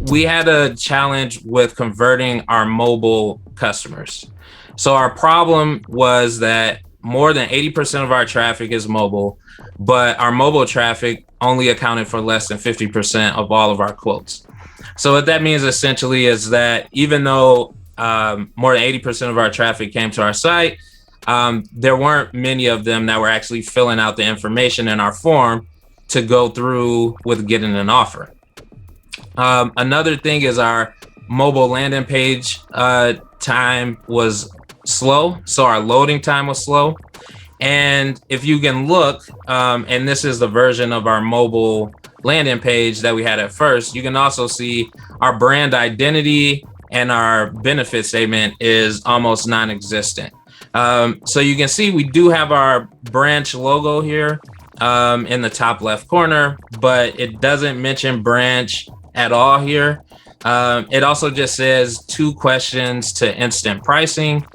we had a challenge with converting our mobile customers. So our problem was that more than 80% of our traffic is mobile, but our mobile traffic only accounted for less than 50% of all of our quotes. So what that means essentially is that even though more than 80% of our traffic came to our site, there weren't many of them that were actually filling out the information in our form to go through with getting an offer. Another thing is our mobile landing page time was slow. So our loading time was slow. And if you can look, and this is the version of our mobile landing page that we had at first, you can also see our brand identity and our benefit statement is almost non-existent. So you can see we do have our branch logo here in the top left corner, but it doesn't mention branch at all here. It also just says 2 questions to instant pricing,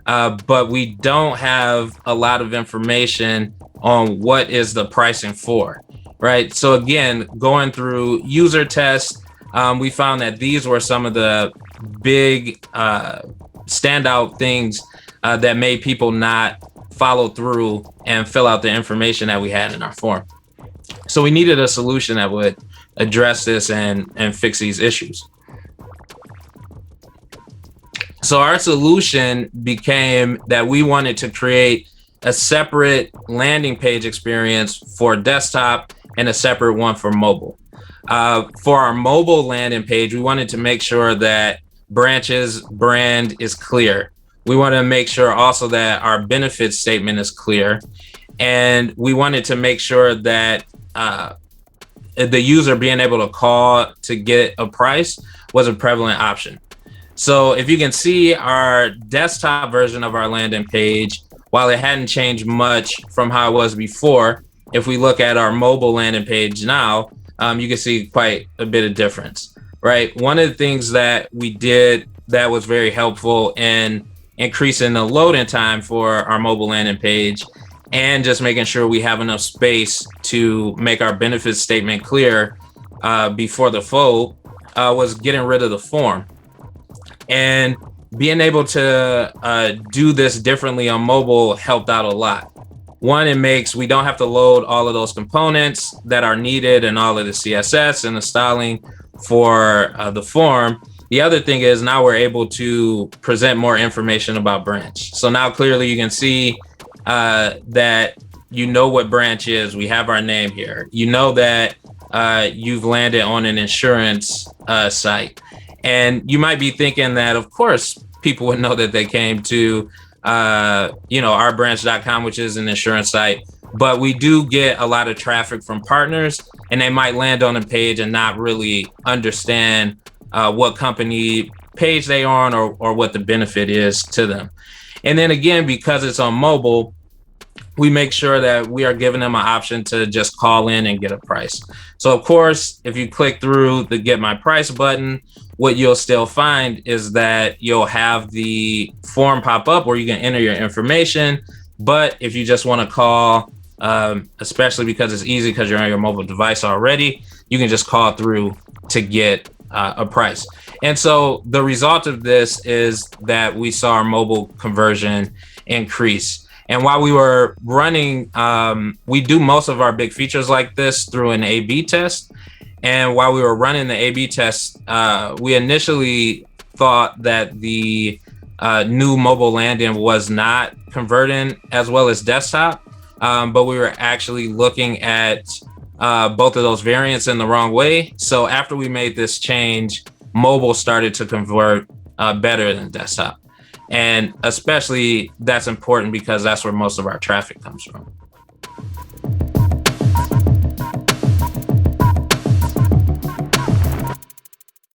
but we don't have a lot of information on what is the pricing for, right? So again, going through user tests, we found that these were some of the big standout things that made people not follow through and fill out the information that we had in our form. So we needed a solution that would address this and fix these issues. So our solution became that we wanted to create a separate landing page experience for desktop and a separate one for mobile. For our mobile landing page, we wanted to make sure that branch's brand is clear. We want to make sure also that our benefit statement is clear. And we wanted to make sure that the user being able to call to get a price was a prevalent option. So if you can see our desktop version of our landing page, while it hadn't changed much from how it was before, if we look at our mobile landing page now, you can see quite a bit of difference, right? One of the things that we did that was very helpful in increasing the loading time for our mobile landing page and just making sure we have enough space to make our benefits statement clear before the flow was getting rid of the form. And being able to do this differently on mobile helped out a lot. One, we don't have to load all of those components that are needed and all of the CSS and the styling for the form. The other thing is now we're able to present more information about branch. So now clearly you can see that you know what branch is. We have our name here. You know that you've landed on an insurance site. And you might be thinking that, of course, people would know that they came to, ourbranch.com, which is an insurance site. But we do get a lot of traffic from partners, and they might land on a page and not really understand what company page they are on or what the benefit is to them. And then again, because it's on mobile, we make sure that we are giving them an option to just call in and get a price. So of course, if you click through the Get My Price button, what you'll still find is that you'll have the form pop up where you can enter your information. But if you just want to call, especially because it's easy because you're on your mobile device already, you can just call through to get a price. And so the result of this is that we saw our mobile conversion increase. And while we were running, we do most of our big features like this through an A/B test. And while we were running the A/B test, we initially thought that the new mobile landing was not converting as well as desktop, but we were actually looking at both of those variants in the wrong way. So after we made this change, mobile started to convert better than desktop. And especially that's important because that's where most of our traffic comes from.